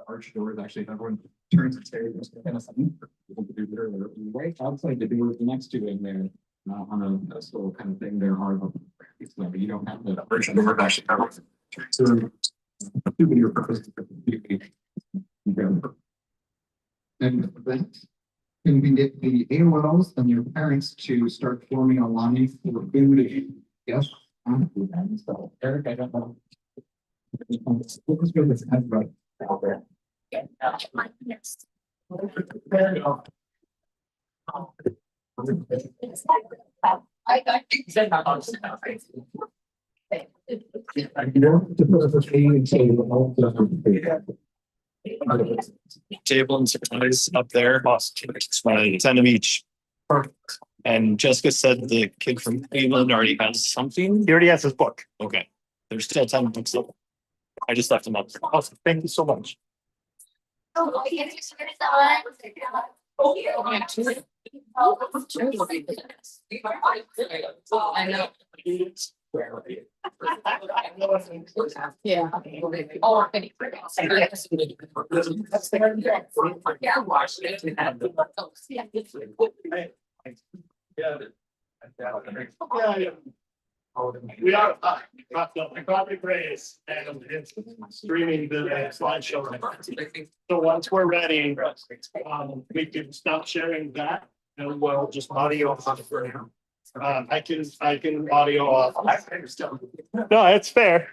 arch doors, actually, if everyone turns the stairs, there's kind of something for people to do there. Right outside the door next to it there, on a slow kind of thing, there are, so you don't have the arch door, actually, everyone turns to your purpose. And that can we get the AOLs and your parents to start forming a line for food? Yes. So Eric, I don't know. Let's go with that, right? Yes. I think that Table and supplies up there. 10 of each. Perfect. And Jessica said the kid from Cleveland already has something. He already has his book. Okay. There's still 10 books up. I just left them up. Awesome. Thank you so much. Oh, I know. Yeah. Oh, any. We are property praise and it's streaming the slideshow. So once we're ready, we can stop sharing that and we'll just audio off for now. I can audio off. No, it's fair.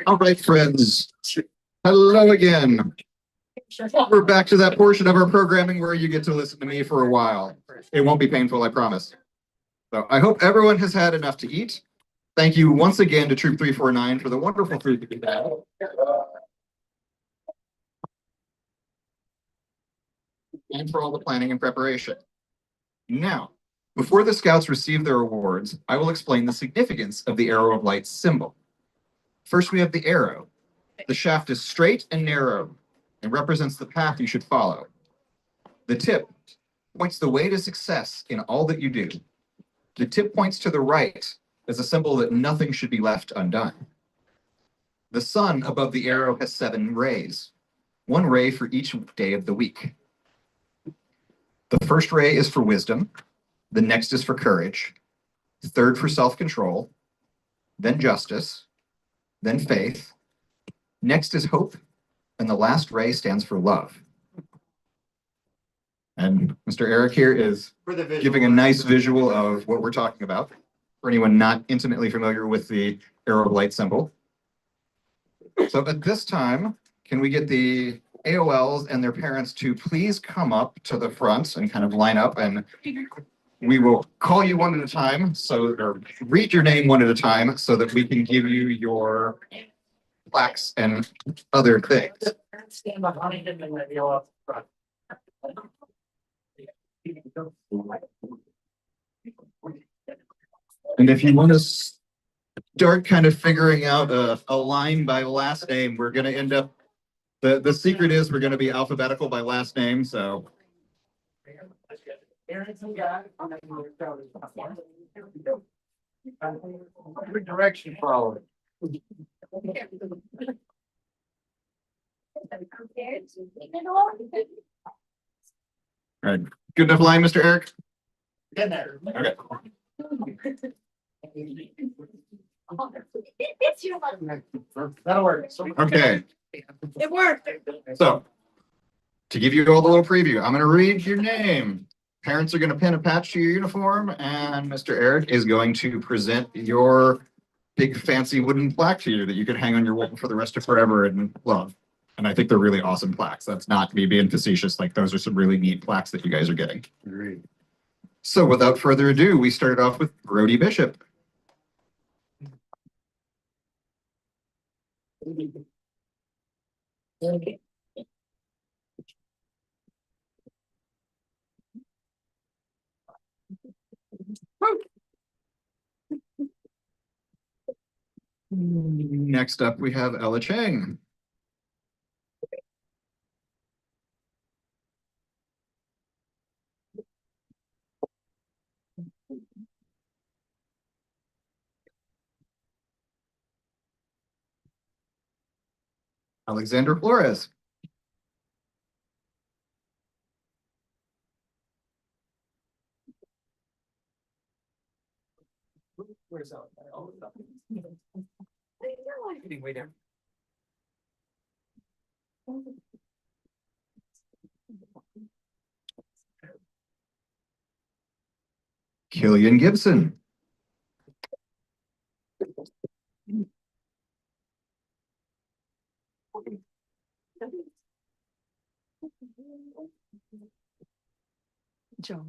All right, friends. Hello again. We're back to that portion of our programming where you get to listen to me for a while. It won't be painful, I promise. So I hope everyone has had enough to eat. Thank you once again to Troop 349 for the wonderful food that we had. And for all the planning and preparation. Now, before the scouts receive their awards, I will explain the significance of the Arrow of Light symbol. First, we have the arrow. The shaft is straight and narrow and represents the path you should follow. The tip points the way to success in all that you do. The tip points to the right as a symbol that nothing should be left undone. The sun above the arrow has 7 rays, 1 ray for each day of the week. The first ray is for wisdom, the next is for courage, the third for self-control, then justice, then faith, next is hope, and the last ray stands for love. And Mr. Eric here is giving a nice visual of what we're talking about for anyone not intimately familiar with the Arrow of Light symbol. So at this time, can we get the AOLs and their parents to please come up to the front and kind of line up, and we will call you one at a time, or read your name one at a time so that we can give you your plaques and other things. Stand behind him and let you up front. And if you want to start kind of figuring out a line by last name, we're going to end up, the secret is we're going to be alphabetical by last name, so. Every direction followed. All right, good enough line, Mr. Eric? Get there. Okay. That'll work. Okay, It worked. so to give you all the little preview, I'm going to read your name. Parents are going to pin a patch to your uniform, and Mr. Eric is going to present your big fancy wooden plaque to you that you can hang on your wall for the rest of forever and love. And I think they're really awesome plaques. That's not me being facetious. Like, those are some really neat plaques that you guys are getting. Great. So without further ado, we started off with Brody Bishop. Next up, we have Ella Chang. Alexander Flores. Where's that? Way down. Killian Gibson. Joe,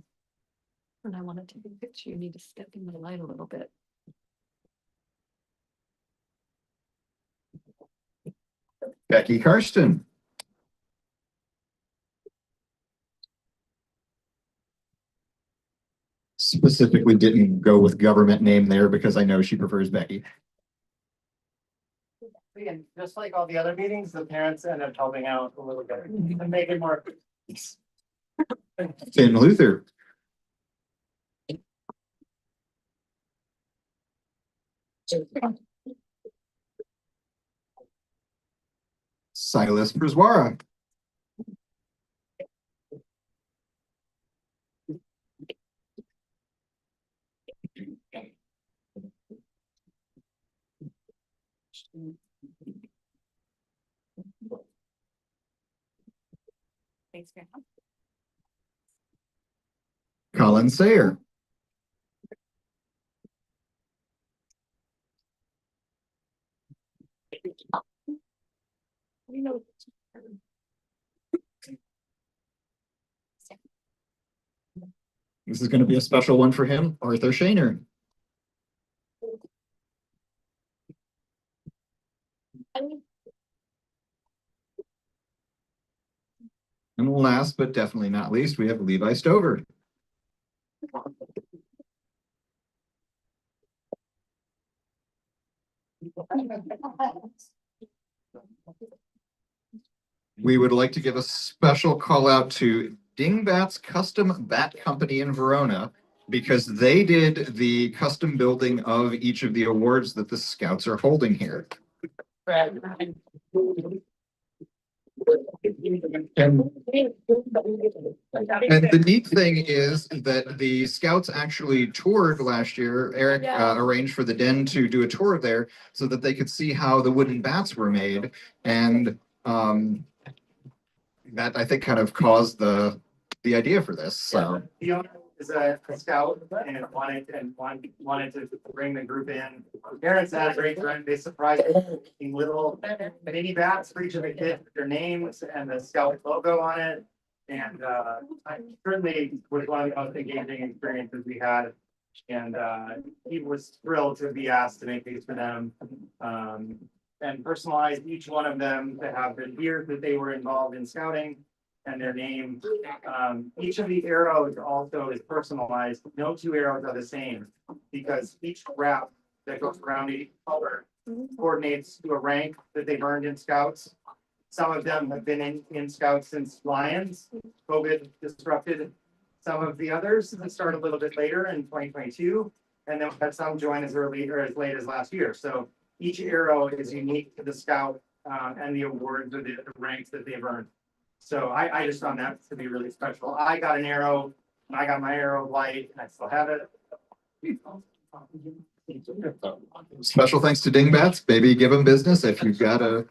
when I want to take a picture, you need to step in the light a little bit. Becky Karsten. Specifically didn't go with government name there because I know she prefers Becky. Again, just like all the other meetings, the parents end up helping out a little bit and make it more. Finn Luther. Silas Brzwara. Thanks, Grandma. Colin Sayer. You know. This is going to be a special one for him, Arthur Shaner. And last but definitely not least, we have Levi Stover. We would like to give a special call out to Dingbat's Custom Bat Company in Verona because they did the custom building of each of the awards that the Scouts are holding here. And the neat thing is that the Scouts actually toured last year. Eric arranged for the Den to do a tour there so that they could see how the wooden bats were made. And that I think kind of caused the idea for this. So The owner is a scout and wanted to bring the group in. Parents had a great time. They surprised me with little mini bats for each of the kids, with their names and the scout logo on it. And I certainly was one of the most engaging experiences we had. And he was thrilled to be asked to make these for them. And personalize each one of them to have the years that they were involved in scouting and their name. Each of the arrows also is personalized. No two arrows are the same because each wrap that goes around each color coordinates to a rank that they've earned in scouts. Some of them have been in scouts since Lions. COVID disrupted some of the others that started a little bit later in 2022. And then we had some join as early or as late as last year. So each arrow is unique to the scout and the awards or the ranks that they've earned. So I just found that to be really special. I got an arrow, and I got my arrow light, and I still have it. special thanks to Dingbats. Baby, give them business if you've got a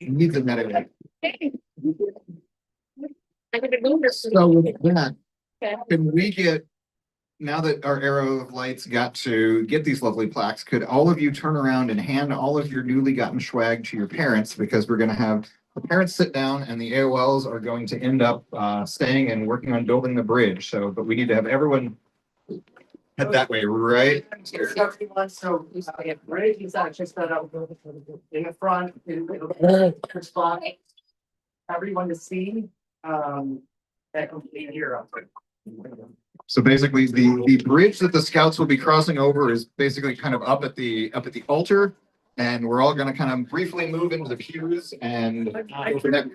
need them that way. So with that, can we get, now that our Arrow of Lights got to get these lovely plaques, could all of you turn around and hand all of your newly gotten swag to your parents, because we're going to have the parents sit down and the AOLs are going to end up staying and working on building the bridge. So, but we need to have everyone head that way, right? So bridge is actually set up in the front, in the spot. Everyone to see that complete hero. So basically, the bridge that the Scouts will be crossing over is basically kind of up at the altar, and we're all going to kind of briefly move into the pews and go from there.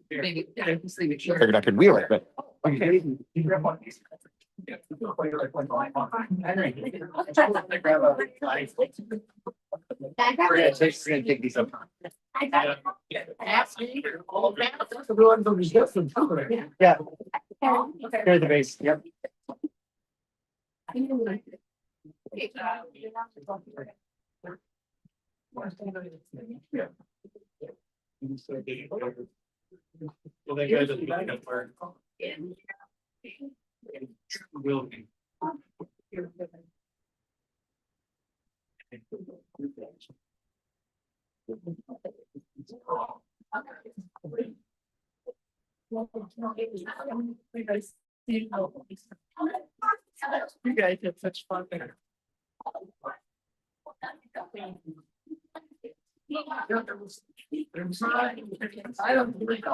Figured I could wheel it, but Okay. We're gonna take these up. Yeah. Here's the base, yep. Well, they guys just back up where. Will be. You guys have such fun there. I don't believe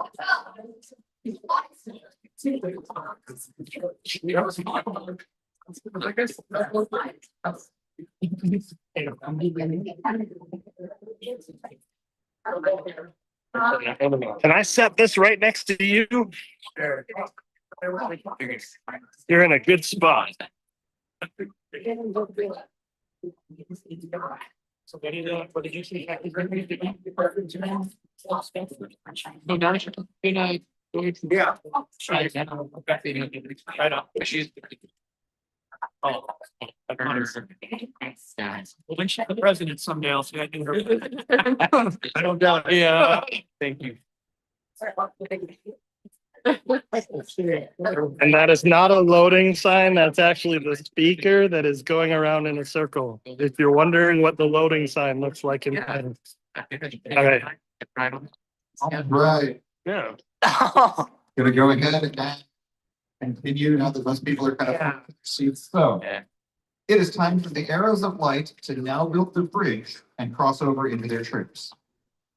Can I set this right next to you? You're in a good spot. So what did you say? Yeah. Right up. She's. Oh. Well, when she's the president someday, I'll see I can. I don't doubt it. Yeah. Thank you. And that is not a loading sign. That's actually the speaker that is going around in a circle. If you're wondering what the loading sign looks like in. Okay. Right. Yeah. Gonna go ahead and continue now that most people are kind of seats. So it is time for the arrows of light to now build the bridge and cross over into their troops.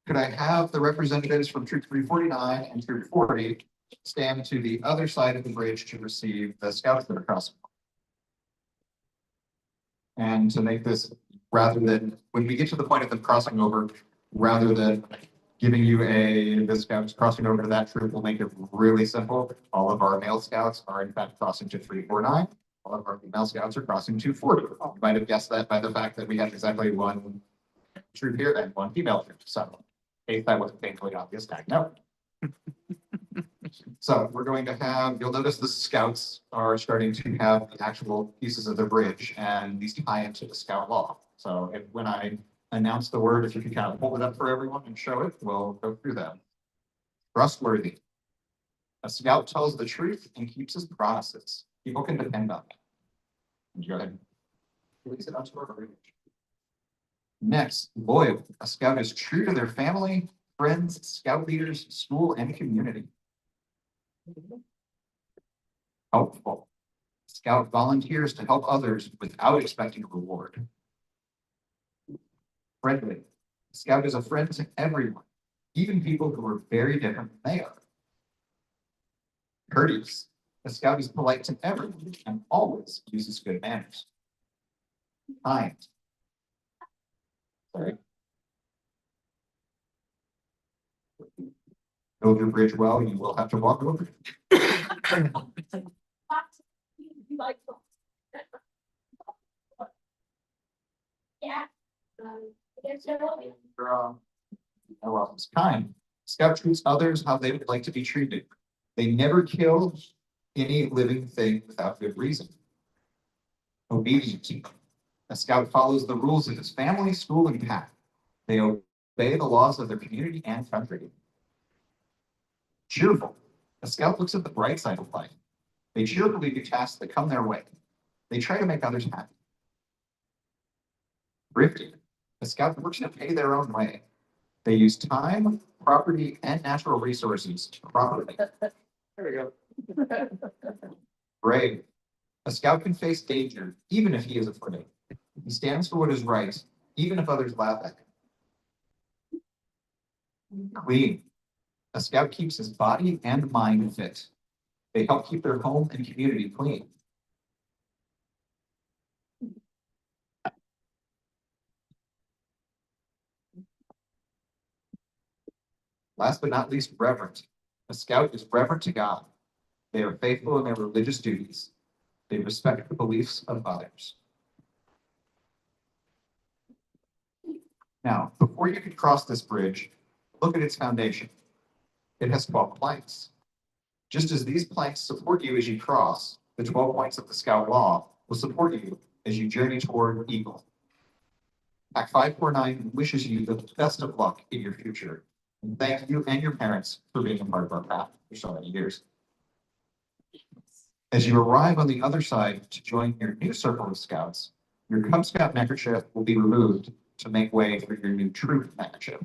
Could I have the representatives from Troop 349 and Troop 40 stand to the other side of the bridge to receive the scouts that are crossing? And to make this, rather than, when we get to the point of them crossing over, rather than giving you the scouts crossing over to that troop, will make it really simple. All of our male scouts are in fact crossing to 349. All of our female scouts are crossing to 40. You might have guessed that by the fact that we have exactly one troop here and one female troop. So in case that wasn't painfully obvious, tag no. So we're going to have, you'll notice the scouts are starting to have the actual pieces of the bridge, and these tie into the scout law. So when I announce the word, if you can kind of hold it up for everyone and show it, we'll go through them. Trustworthy. A scout tells the truth and keeps his promises. People can depend on it. Go ahead and release it onto our bridge. Next, loyal. A scout is true to their family, friends, scout leaders, school, and community. Helpful. Scout volunteers to help others without expecting a reward. Friendly. Scout is a friend to everyone, even people who are very different than they are. Courteous. A scout is polite to everyone and always uses good manners. Kind. Sorry. Build your bridge well, you will have to walk over it. It's kind. Scout treats others how they would like to be treated. They never kill any living thing without good reason. Obedience. A scout follows the rules of his family, school, and pack. They obey the laws of their community and country. Cheerful. A scout looks at the bright side of life. They cheerfully do tasks that come their way. They try to make others happy. Thrifty. A scout works to pay their own way. They use time, property, and natural resources properly. There we go. Brave. A scout can face danger, even if he is afraid. He stands for what is right, even if others laugh at him. Clean. A scout keeps his body and mind fit. They help keep their home and community clean. Last but not least, reverent. A scout is reverent to God. They are faithful in their religious duties. They respect the beliefs of others. Now, before you can cross this bridge, look at its foundation. It has 12 planks. Just as these planks support you as you cross, the 12 points of the Scout Law will support you as you journey toward Eagle. Pack 549 wishes you the best of luck in your future. And thank you and your parents for being a part of our path for so many years. As you arrive on the other side to join your new circle of scouts, your Cub Scout neckerchief will be removed to make way for your new troop neckerchief.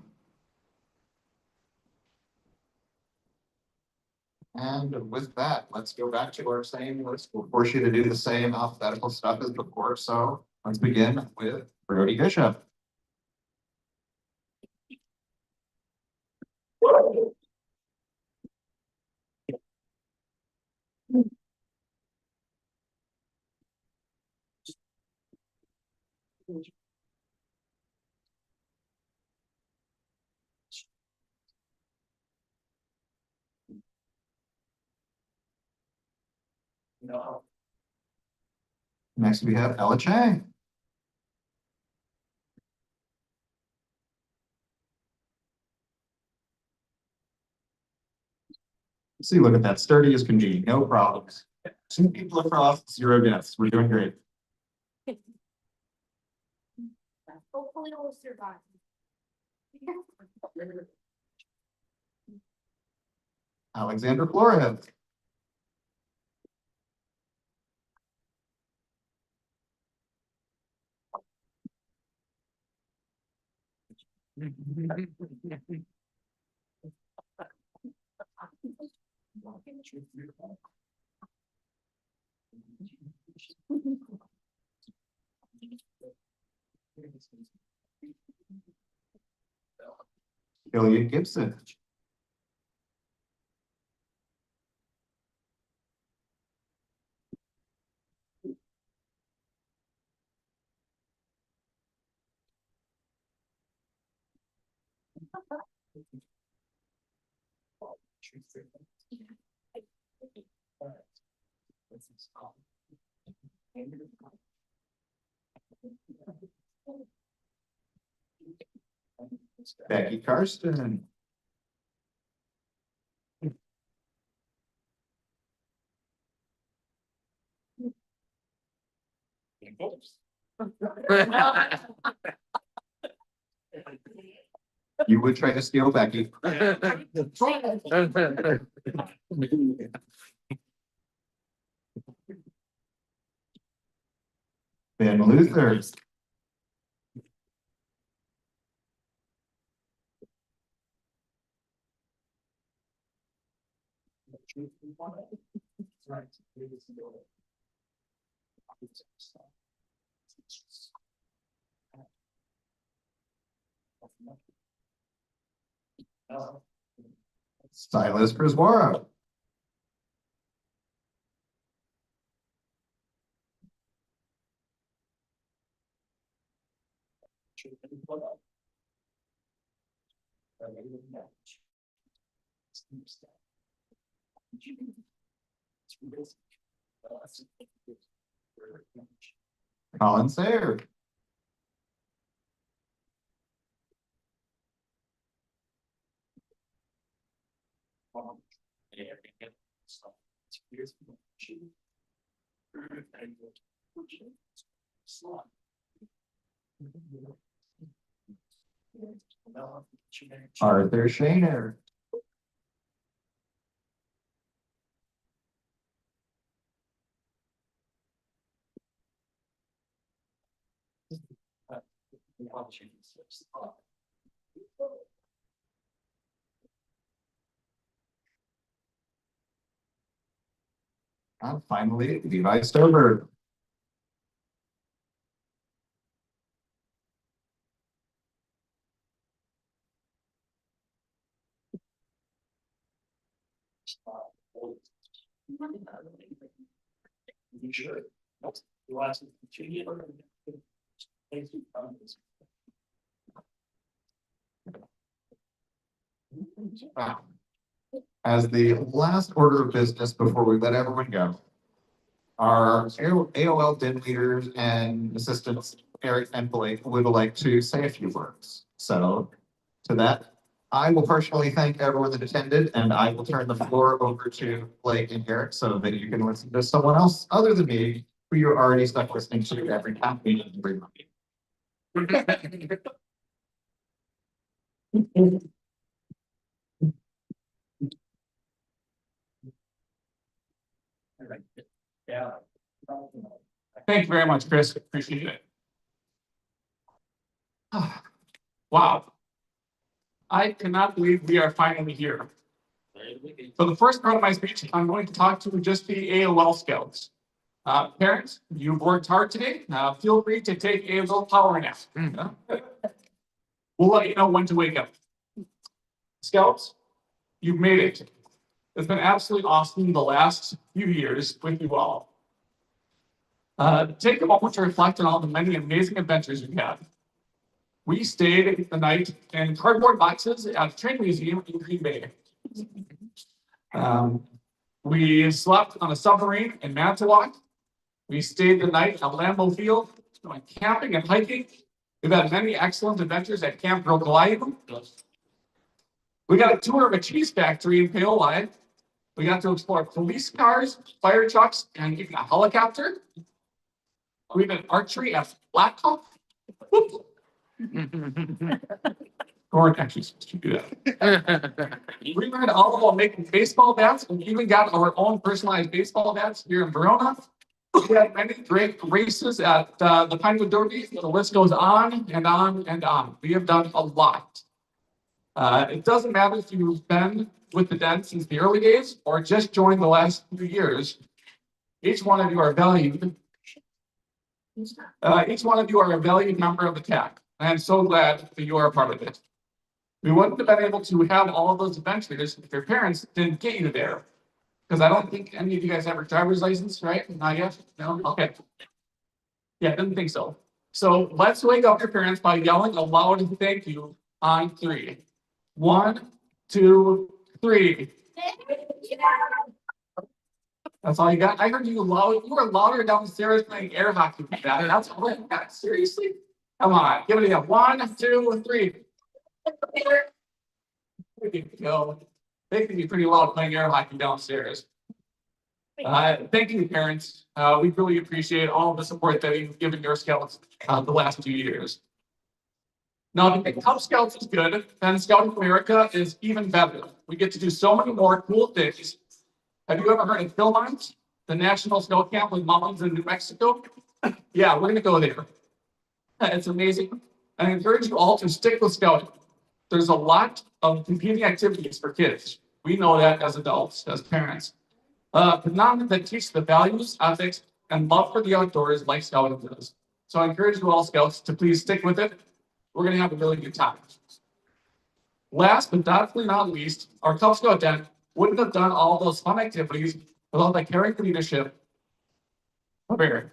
And with that, let's go back to our same list. We'll force you to do the same alphabetical stuff as before. So let's begin with Brody Bishop. No. Next, we have Ella Chang. See, look at that, sturdy as can be, no problems. 2 people across, 0 deaths. We're doing great. Hopefully we'll survive. Alexander Florev. Ilya Gibson. Becky Karsten. You would try to steal Becky. Ben Luther. Silas Priswara. Colin Sayer. Arthur Shaner. And finally, Levi Stover. As the last order of business before we let everyone go, our AOL DIN leaders and assistants, Eric and Blake, would like to say a few words. So to that, I will personally thank everyone that attended, and I will turn the floor over to Blake and Eric so that you can listen to someone else other than me, who you're already stuck listening to every half meeting every month. Yeah. Thank you very much, Chris. Appreciate it. Wow. I cannot believe we are finally here. For the first part of my speech, I'm going to talk to just the AOL scouts. Parents, you've worked hard today. Feel free to take AOL power nap. We'll let you know when to wake up. Scouts, you've made it. It's been absolutely awesome the last few years with you all. Take a moment to reflect on all the many amazing adventures we've had. We stayed the night in cardboard boxes at a train museum in Green Bay. We slept on a submarine in Manitowoc. We stayed the night at Lambeau Field, going camping and hiking. We've had many excellent adventures at Camp Goliath. We got a tour of a cheese factory in Paoli. We got to explore police cars, fire trucks, and even a helicopter. We did archery at Black Hawk. Gordon actually should do that. We learned all about making baseball bats and even got our own personalized baseball bats here in Verona. We had many great races at the Pinewood Derby. The list goes on and on and on. We have done a lot. It doesn't matter if you've been with the den since the early days or just joined the last few years. Each one of you are valued. Each one of you are a valued member of the TAC. And I'm so glad that you are a part of it. We wouldn't have been able to have all of those adventures if your parents didn't get you there. Because I don't think any of you guys have a driver's license, right? Not yet? No? Okay. Yeah, didn't think so. So let's wake up your parents by yelling a loud thank you on 3. 1, 2, 3. That's all you got? I heard you loud. You were louder downstairs playing air hockey with that. That's all I got. Seriously? Come on, give it a 1, 2, 3. There you go. They can be pretty loud playing air hockey downstairs. Thank you, parents. We really appreciate all the support that you've given your scouts the last 2 years. Now, if Cub Scouts is good, then Scouting America is even better. We get to do so many more cool things. Have you ever heard of Philmont, the National Scout Camp with mountains in New Mexico? Yeah, we're gonna go there. It's amazing. I encourage you all to stick with Scouting. There's a lot of competing activities for kids. We know that as adults, as parents. But none that teach the values, ethics, and love for the outdoors like Scouting does. So I encourage you all Scouts to please stick with it. We're gonna have a really good time. Last but definitely not least, our Cub Scout den wouldn't have done all those fun activities without the caring leadership of Eric.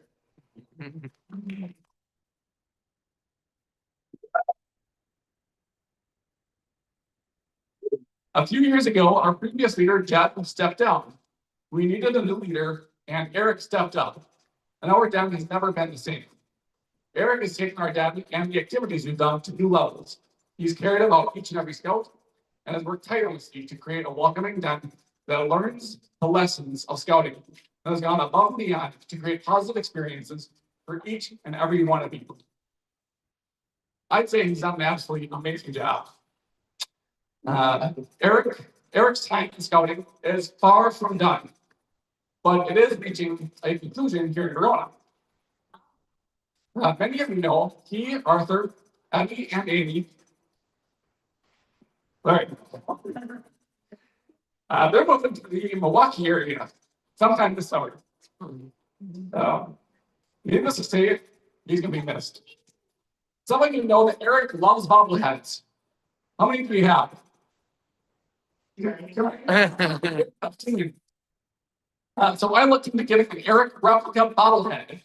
A few years ago, our previous leader, Jeff, stepped down. We needed a new leader, and Eric stepped up. And our den has never been the same. Eric has taken our den and the activities we've done to new levels. He's cared about each and every scout and has worked tirelessly to create a welcoming den that learns the lessons of scouting and has gone above and beyond to create positive experiences for each and every one of you. I'd say he's done an absolutely amazing job. Eric's time in scouting is far from done, but it is reaching a conclusion here in Verona. Many of you know he, Arthur, Abby, and Amy. All right. They're moving to the Milwaukee area sometime this summer. Needless to say, he's going to be missed. Some of you know that Eric loves bobbleheads. How many do we have? So I looked into getting an Eric replica bobblehead.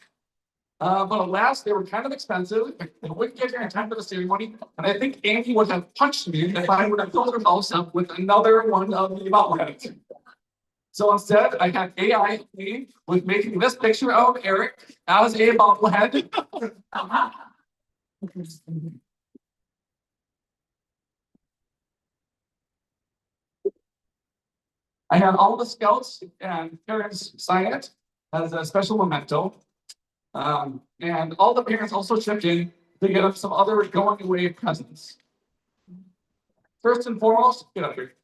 But alas, they were kind of expensive. They wouldn't get here in time for the ceremony. And I think Andy would have punched me if I would have filled her house up with another one of the bobbleheads. So instead, I had AI me with making this picture of Eric as a bobblehead. I had all the scouts and parents sign it as a special memento. And all the parents also chipped in to get us some other going away presents. First and foremost, get up here.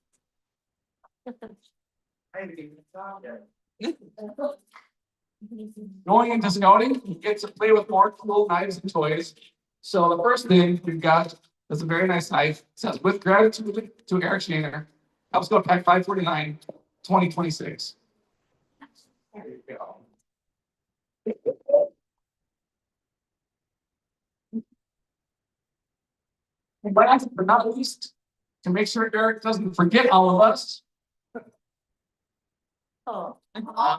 Going into scouting, you get to play with more cool knives and toys. So the first thing we've got is a very nice knife. It says, with gratitude to Eric Shaner, Cub Scout Pack 549, 2026. There you go. And last but not least, to make sure Eric doesn't forget all of us,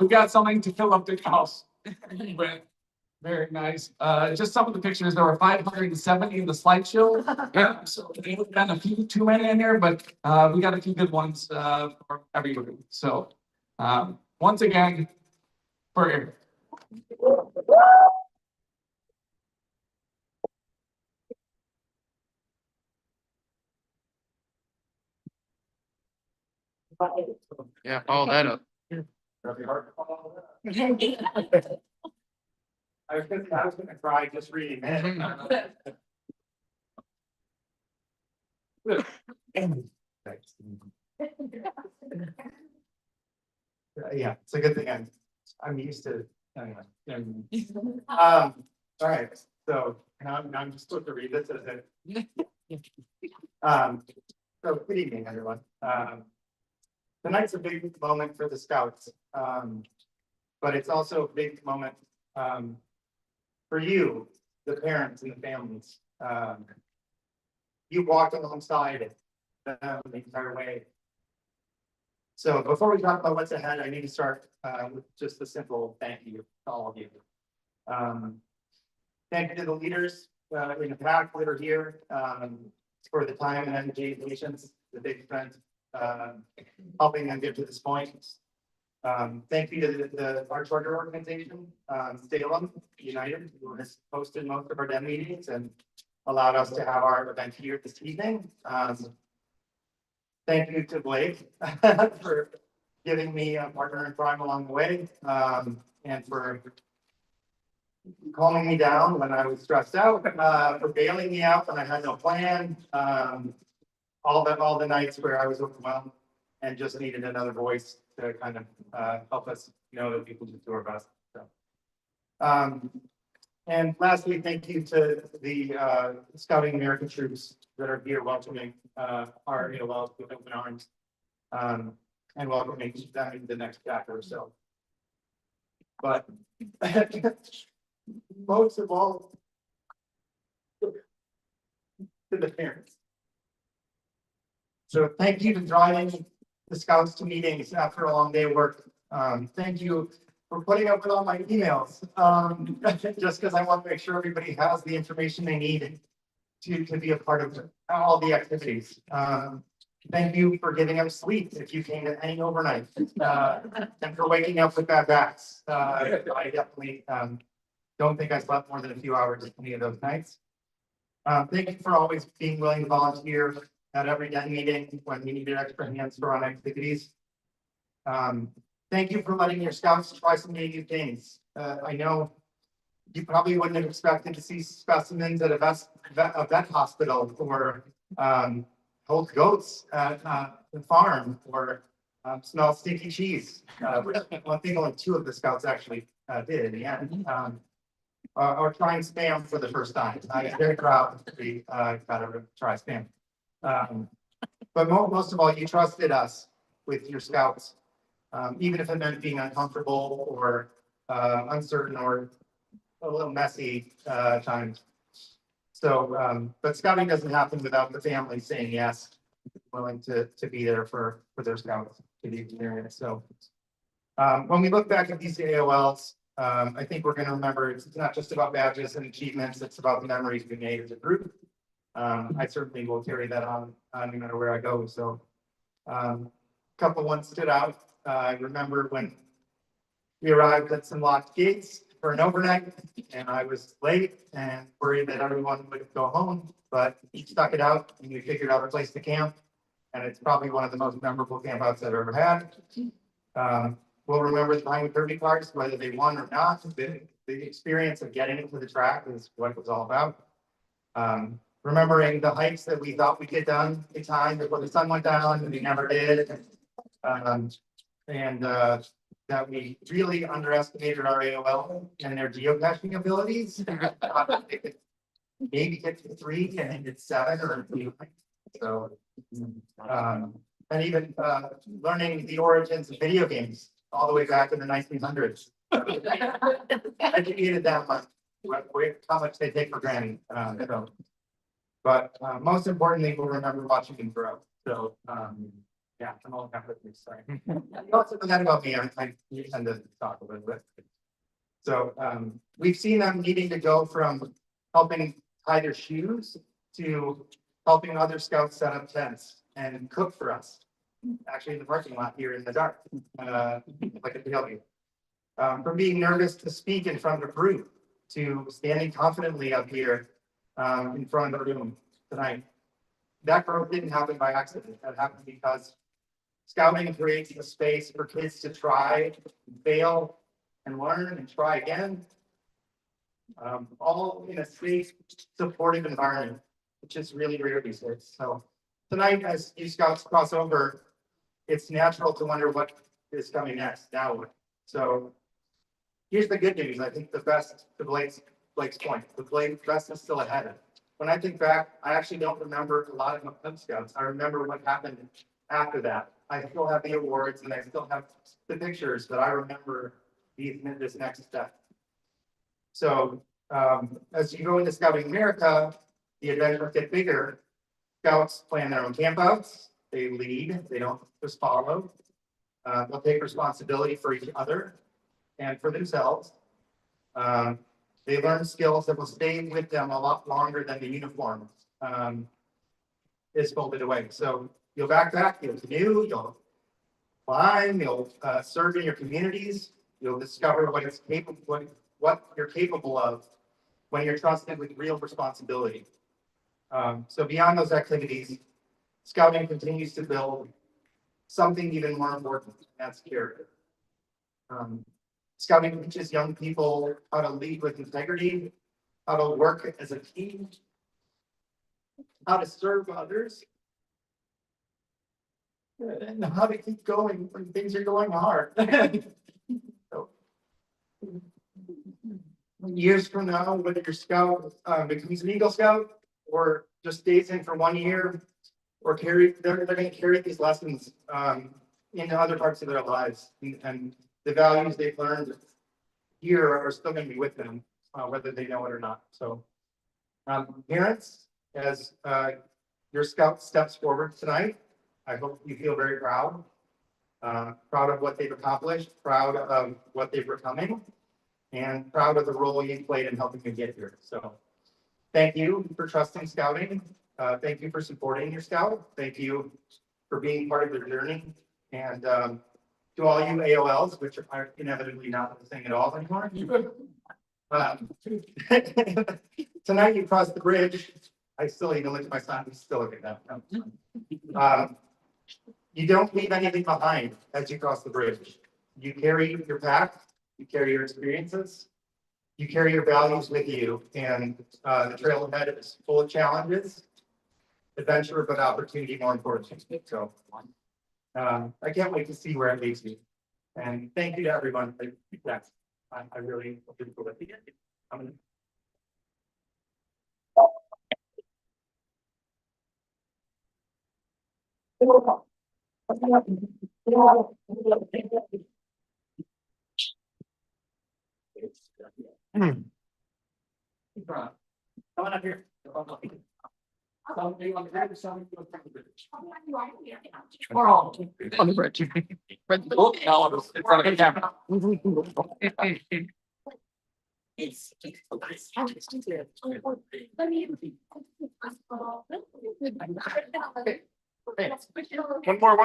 we got something to fill up the house with. Very nice. Just some of the pictures. There were 570 in the slideshow. So there have been a few too many in there, but we got a few good ones for everybody. So once again, for Eric. Yeah, follow that up. I was gonna cry just reading that. Yeah, it's a good thing I'm used to. Anyway. All right, so now I'm just supposed to read this as so good evening, everyone. Tonight's a big moment for the Scouts. But it's also a big moment for you, the parents and the families. You walked alongside them the entire way. So before we talk about what's ahead, I need to start with just a simple thank you to all of you. Thank you to the leaders in the pack that are here for the time and energy and patience that they've spent helping them get to this point. Thank you to our charter organization, Salem United, who has hosted most of our den meetings and allowed us to have our event here this evening. Thank you to Blake for giving me a partner in crime along the way, and for calming me down when I was stressed out, for bailing me out when I had no plan. All the nights where I was overwhelmed and just needed another voice to kind of help us know that people just do our best. So, and lastly, thank you to the Scouting American troops that are here welcoming our AOLs with open arms, and welcoming them in the next chapter. So, but most of all, to the parents. So thank you for driving the Scouts to meetings after a long day of work. Thank you for putting up with all my emails, just because I want to make sure everybody has the information they need to be a part of all the activities. Thank you for giving them sleep if you came to any overnight, and for waking up with bad backs. I definitely don't think I slept more than a few hours any of those nights. Thank you for always being willing to volunteer at every den meeting when we needed extra hands for on activities. Thank you for letting your Scouts try some new things. I know you probably wouldn't have expected to see specimens at a vet hospital, or hold goats at the farm, or smell stinky cheese. One thing only 2 of the Scouts actually did in the end. Or trying spam for the first time. I was very proud to be got to try spam. But most of all, you trusted us with your Scouts, even if it meant being uncomfortable or uncertain or a little messy times. So, but Scouting doesn't happen without the family saying yes, willing to be there for their Scouts to the experience. So, when we look back at these AOLs, I think we're going to remember it's not just about badges and achievements, it's about the memories we made as a group. I certainly will carry that on no matter where I go. So a couple ones stood out. I remember when we arrived at some locked gates for an overnight, and I was late and worried that everyone would go home, but we stuck it out and we figured out a place to camp. And it's probably one of the most memorable campouts I've ever had. We'll remember the 930 cars, whether they won or not. The experience of getting into the track is what it was all about. Remembering the hikes that we thought we'd get done in time before the sun went down, and we never did. That we really underestimated our AOL and their geocaching abilities. Maybe get to 3 and it's 7 or 2. So, and even learning the origins of video games all the way back in the 1900s. Educated them on how much they take for granted. But most importantly, we'll remember watching them grow. So, yeah, I'm all happy with this. Sorry. You also know that about me. I tend to talk a little bit. So, we've seen them needing to go from helping tie their shoes to helping other Scouts set up tents and cook for us. Actually, in the parking lot here in the dark, like a tailgate. From being nervous to speak in front of a group to standing confidently up here in front of the room tonight. That growth didn't happen by accident. That happened because Scouting creates a space for kids to try, fail, and learn and try again. All in a safe, supportive environment, which is really rare these days. So tonight, as you scouts cross over, it's natural to wonder what is coming next now. So here's the good news. I think the best, to Blake's point, the best is still ahead. When I think back, I actually don't remember a lot of my Cub Scouts. I remember what happened after that. I still have the awards and I still have the pictures, but I remember this next step. So as you go into Scouting America, the adventures get bigger. Scouts plan their own campouts. They lead. They don't just follow. They'll take responsibility for each other and for themselves. They learn skills that will stay with them a lot longer than the uniform is folded away. So you'll backpack, you'll canoe, you'll climb, you'll serve in your communities. You'll discover what you're capable of when you're trusted with real responsibility. So beyond those activities, Scouting continues to build something even more important, and that's character. Scouting teaches young people how to lead with integrity, how to work as a team, how to serve others, and how to keep going when things are going hard. So, years from now, whether your scout becomes an Eagle Scout or just stays in for 1 year, or they're going to carry these lessons into other parts of their lives, and the values they've learned here are still going to be with them, whether they know it or not. So, parents, as your scout steps forward tonight, I hope you feel very proud. Proud of what they've accomplished, proud of what they're becoming, and proud of the role you played in helping them get here. So thank you for trusting Scouting. Thank you for supporting your Scout. Thank you for being part of their journey. And to all you AOLs, which are inevitably not the thing at all anymore. Tonight you crossed the bridge. I still even look at my son, he's still looking at that. You don't leave anything behind as you cross the bridge. You carry your path, you carry your experiences, you carry your values with you, and the trail ahead is full of challenges, adventure, but opportunity more importantly. So I can't wait to see where it leads me. And thank you to everyone. I really appreciate it. I'm gonna Come on up here. We're all on the bridge. Oh, now I'm in front of the camera. One more.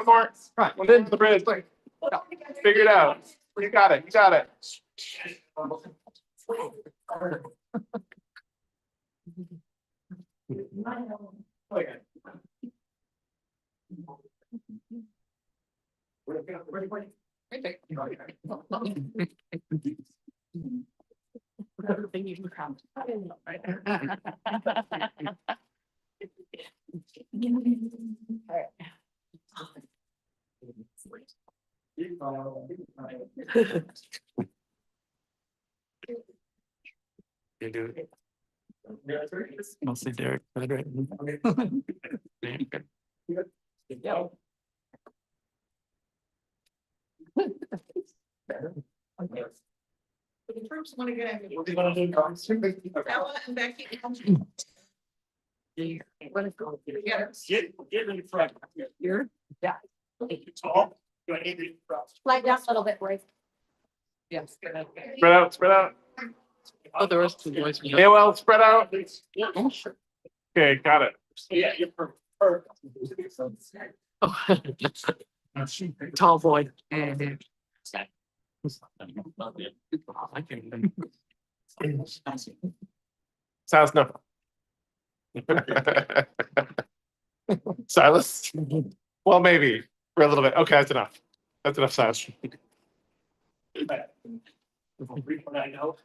Right, one into the bridge. Figure it out. You got it. Oh, yeah. Everything you can count. You do it. Mostly Derek. Yeah. The troops want to get. What do you want to do? Ella and Becky. Get in front. You're, yeah. Tall. Do I need to? Slide down a little bit, Roy. Yes. Spread out. Oh, the rest of the boys. AOL, spread out. Oh, sure. Okay, got it. Yeah, you're perfect. Tall boy. Sounds no. Silas? Well, maybe for a little bit. Okay, that's enough. That's enough, Silas. I know.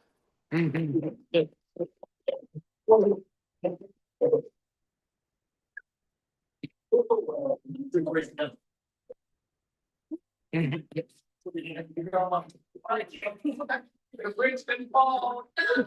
The bridge didn't fall. I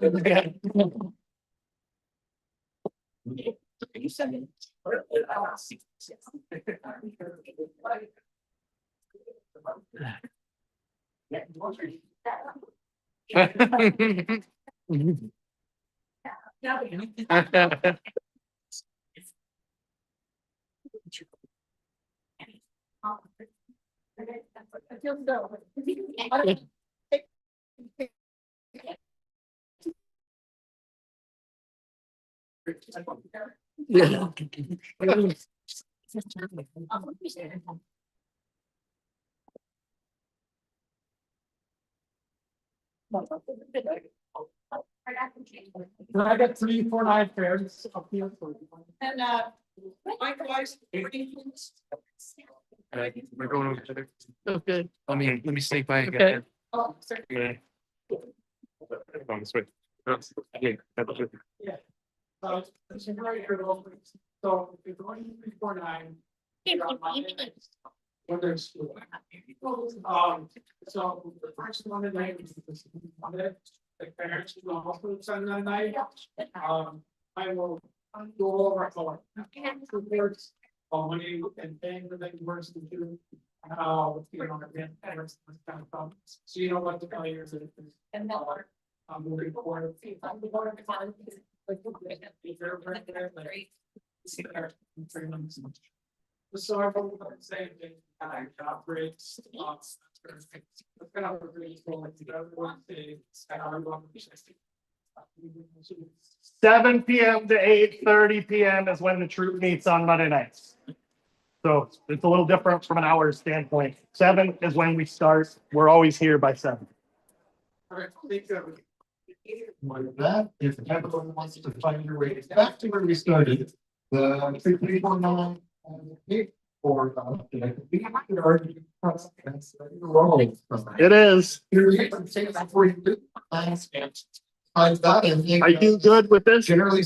got 349 pairs of field. And, likewise. We're going over there. Okay. Let me sneak by again. Okay. Oh, sorry. Yeah. On this way. Okay. Yeah. So, it's right here, so if you're going to 349. When there's school. So the first one tonight is the parents will also send that night. I will go over for reports on when you and paying the big words to do. How, you know, again, parents kind of come, so you know what the failures is. And that one. I'm moving forward. So I will say that job breaks. It's kind of really cool, like, everyone say, it's kind of everyone. 7 PM to 8:30 PM is when the troop meets on Monday nights. So it's a little different from an hour standpoint. 7 is when we start. We're always here by 7. With that, if everyone wants to find your way back to where we started, the 349 or It is. I I do good with this. generally